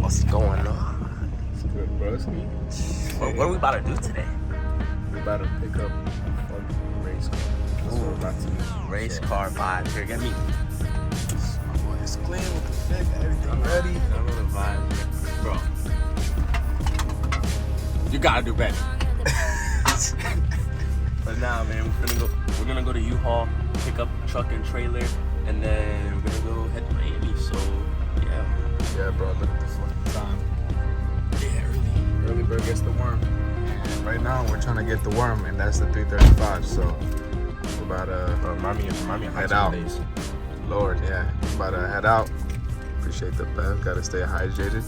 What's going on? It's good, broski. What are we about to do today? We about to pick up a fucking race car. That's what we're about to do. Race car vibes. Here, get me. My boy is clean with the fit, everything ready. I know the vibes, bro. You gotta do better. But nah, man, we're gonna go to U-Haul, pick up truck and trailer, and then we're gonna go head to Miami. So yeah. Yeah, bro, look at the fucking time. Yeah, Early bird gets the worm. And right now we're trying to get the worm, and that's the 3:35. So we're about to Miami head out. Lord, yeah, we're about to head out. Appreciate the bev. Gotta stay hydrated.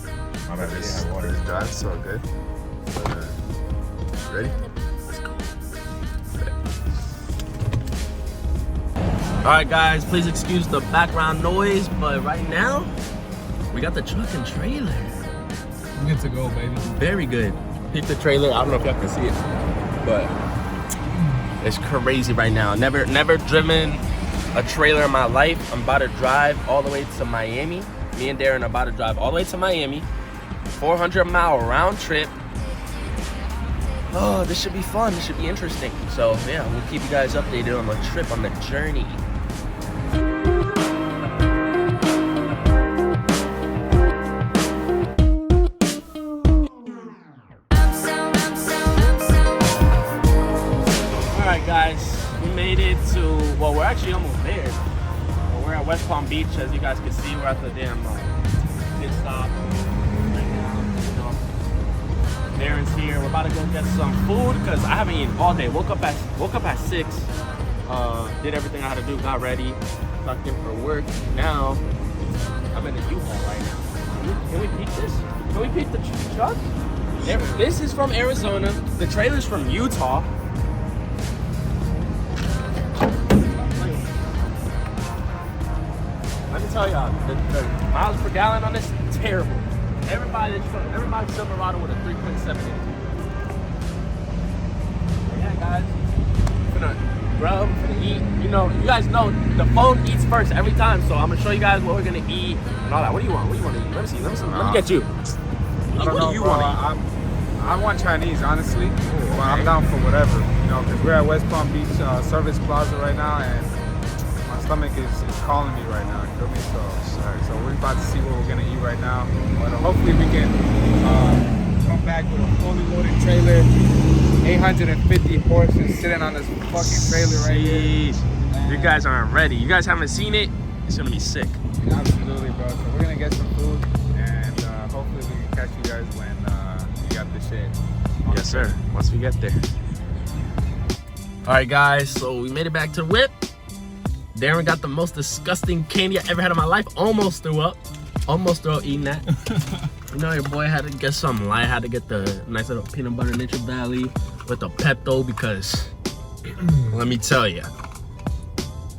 My bad, This yeah, water. drive, it's all good. But, ready? Let's go. All right, guys, please excuse the background noise, but right now we got the truck and trailer. We're good to go, baby. Very good. Peep the trailer. I don't know if y'all can see it, but it's crazy right now. Never driven a trailer in my life. I'm about to drive all the way to Miami. Me and Dairon are about to drive all the way to Miami. 400-mile round trip. Oh, this should be fun. This should be interesting. So yeah, we'll keep you guys updated on the trip, on the journey. Alright guys, we made it to, well, we're actually almost there. We're at West Palm Beach. As you guys can see, we're at the damn pit stop right now. Darren's here. We're about to go get some food because I haven't eaten all day. Woke up at 6. Did everything I had to do. Got ready. Tucked in for work. Now I'm in the U-Haul right now. Can we peek this? Can we peek the truck? This is from Arizona. The trailer's from Utah. Let me tell y'all, the miles per gallon on this is terrible. Everybody's Silverado with a 3.7. Yeah, guys. I'm gonna grub, gonna eat. You know, you guys know the phone eats first every time, so I'm gonna show you guys what we're gonna eat and all that. What do you want? What do you want to eat? Let me see. Let me get you. What do you want to eat? I want Chinese, honestly. But I'm down for whatever. You know, because we're at West Palm Beach Service Plaza right now, and my stomach is calling me right now. You feel me? So we're about to see what we're gonna eat right now. But hopefully we can come back with a fully loaded trailer, 850 horses sitting on this fucking trailer right here. You guys aren't ready. You guys haven't seen it. It's gonna be sick. Absolutely, bro. So we're gonna get some food, and hopefully we can catch you guys when you got the shit. Yes, sir. Once we get there. All right, guys. So we made it back to the whip. Dairon got the most disgusting candy I ever had in my life. Almost threw up. Almost threw up eating that. You know, your boy had to get something light. Had to get the nice little peanut butter Nature Valley with the Pepto because let me tell you,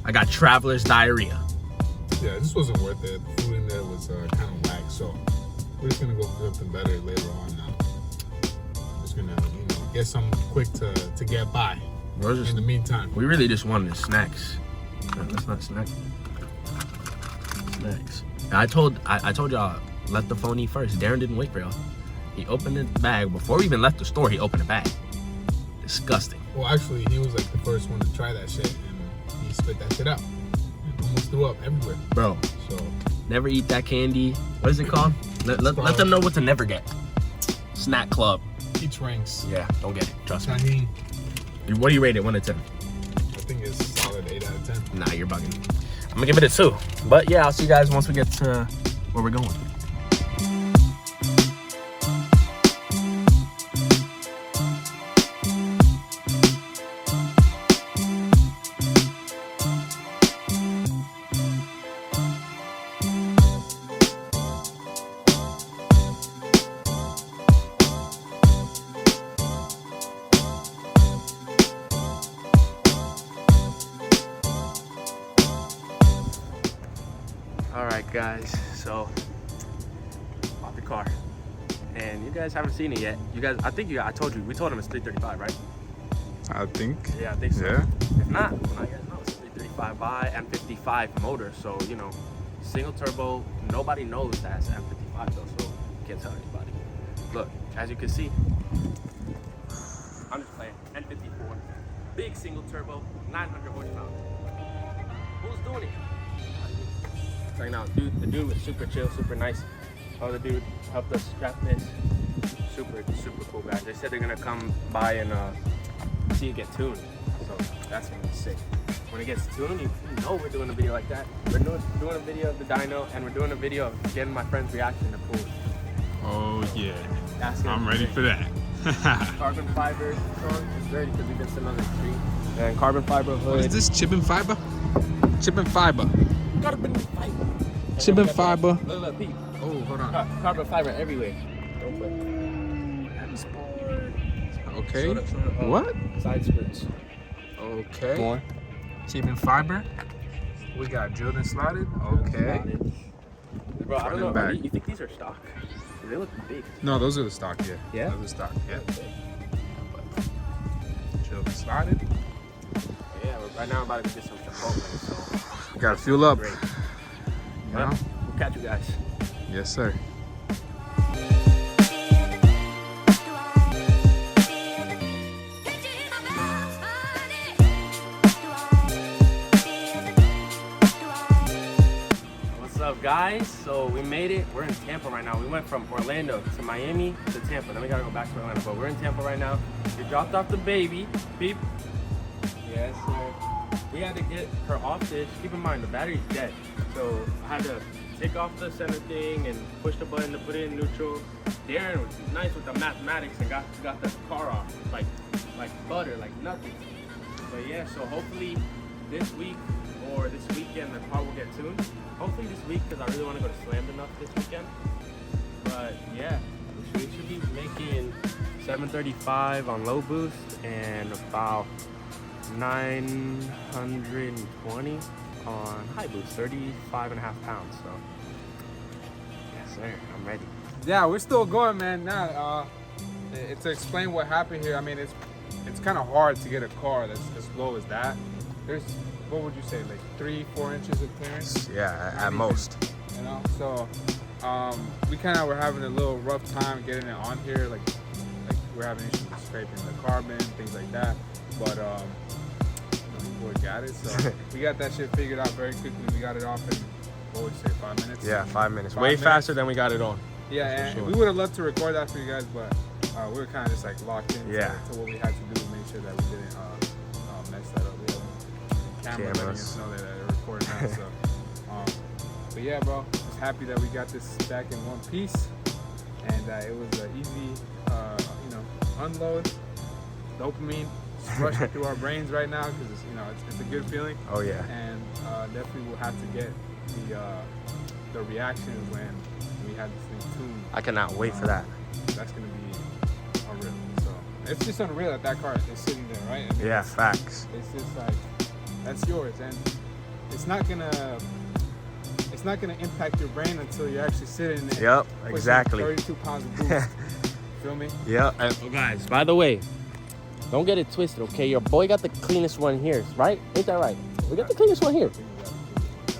I got traveler's diarrhea. Yeah, this wasn't worth it. The food in there was kind of whack, so we're just gonna go for something better later on now. Just gonna, get something quick to get by. In the meantime, We really just wanted snacks. That's not snack. Snacks. I told y'all, let the phone eat first. Dairon didn't wait for y'all. He opened the bag before we even left the store. He opened the bag. Disgusting. well, actually, he was like the first one to try that shit, and he spit that shit out. And almost threw up everywhere. Bro, So never eat that candy. What is it called? Let them know what to never get. Snack Club. each ranks. Yeah, don't get it. Trust me. Chinese, What do you rate it? 1 to 10? I think it's solid 8 out of 10. Nah, you're bugging. I'm gonna give it a 2. But yeah, I'll see you guys once we get to where we're going. Alright guys, so bought the car. And you guys haven't seen it yet. You guys, I told you, we told him it's 335, right? I think. Yeah, I think so. Yeah. If not, well, I guess no, it's 335i and 55 motor. So, single turbo, nobody knows that's M55 though. So can't tell anybody. Look, as you can see, I'm just playing. N54, big single turbo, 900 horsepower. Who's doing it? Right now, the dude was super chill, super nice. Oh, the dude helped us strap this. Super cool guys. They said they're gonna come by and see it get tuned. So that's gonna be sick. When it gets tuned, you know we're doing a video like that. We're doing a video of the dyno, and we're doing a video of getting my friend's reaction to pool. Oh yeah, I'm ready sick. for that. Carbon fiber trunk is ready because we've been sitting on the tree. And carbon fiber hood. What is this? Chip and fiber? Chip and fiber. Carbon fiber. Chip and fiber. Look, Pete. Oh, hold on. Carbon fiber everywhere. Don't play. Okay. Soda, What? Side skirts. Okay. More. Chip and fiber. We got drilled and slotted. Okay. Bro, I don't know. Back. You think these are stock? They look big. No, those are the stock. Yeah. Yeah? Those are the stock. Yeah. Drilled and slotted. Yeah, right now I'm about to get some Chipotle, so. You gotta fuel up. Great. You know? We'll catch you guys. Yes, sir. What's up, guys? So we made it. We're in Tampa right now. We went from Orlando to Miami to Tampa. Then we gotta go back to Orlando, but we're in Tampa right now. We dropped off the baby. Beep. Yes, sir. We had to get her off this. Keep in mind, the battery's dead. So I had to take off the center thing and push the button to put it in neutral. Dairon was nice with the mathematics and got the car off like butter, like nothing. But yeah, so hopefully this week or this weekend the car will get tuned. Hopefully this week because I really want to go to Slammed enough this weekend. But yeah, we should be making 735 on low boost and about 920 on high boost, 35.5 pounds. So yes sir, I'm ready. Yeah, we're still going, man. Now, to explain what happened here, I mean, it's kind of hard to get a car that's as low as that. There's, what would you say, like 3-4 inches of clearance? Yeah, at most. You know, so we kind of were having a little rough time getting it on here. Like we're having issues with scraping the carbon, things like that. But we got it, so we got that shit figured out very quickly. We got it off in, what would you say, 5 minutes? Yeah, 5 minutes. 5 Way minutes. faster than we got it on. Yeah, and sure. we would have loved to record that for you guys, but we were kind of just like locked in Yeah. to what we had to do to make sure that we didn't mess that up. We have camera letting us know that they're recording that. So, but yeah, bro, just happy that we got this back in one piece, and it was an easy, unload. Dopamine just rushing through our brains right now because it's a good feeling. Oh yeah. And definitely we'll have to get the reactions when we had this thing tuned. I cannot wait for that. That's gonna be unreal. So it's just unreal that car is sitting there, right? I mean, Yeah, facts. It's just like that's yours, and it's not gonna impact your brain until you're actually sitting there. Yep, pushing exactly. 32 pounds of boost. Feel me? Yeah. Oh, guys, by the way, don't get it twisted, okay? Your boy got the cleanest one here, right? Ain't that right? We got the cleanest one here.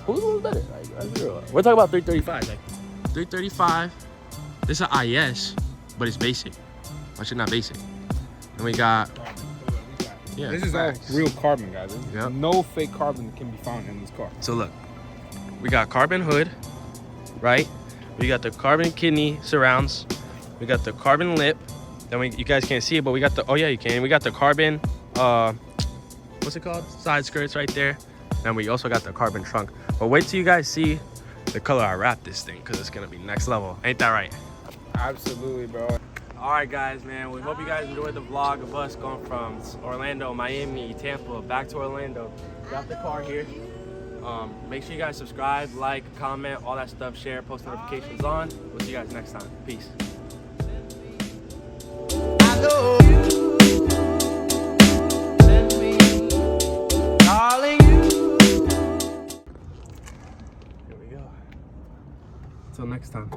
Who's one better? We're talking about 335. Like 335. This is an IS, but it's basic. Actually, not basic. And we got. Yeah. This is facts. all real carbon, guys. Yep. No fake carbon can be found in this car. So look, we got carbon hood, right? We got the carbon kidney surrounds. We got the carbon lip. Then you guys can't see it, but we got the, oh yeah, you can. We got the carbon, what's it called? Side skirts right there. And we also got the carbon trunk. But wait till you guys see the color I wrap this thing, because it's gonna be next level. Ain't that right? Absolutely, bro. All right, guys, man. We hope you guys enjoyed the vlog of us going from Orlando, Miami, Tampa, back to Orlando. Got the car here. Make sure you guys subscribe, like, comment, all that stuff, share, post notifications on. We'll see you guys next time. Peace. I know you send me, darling, you. Here we go. Until next time.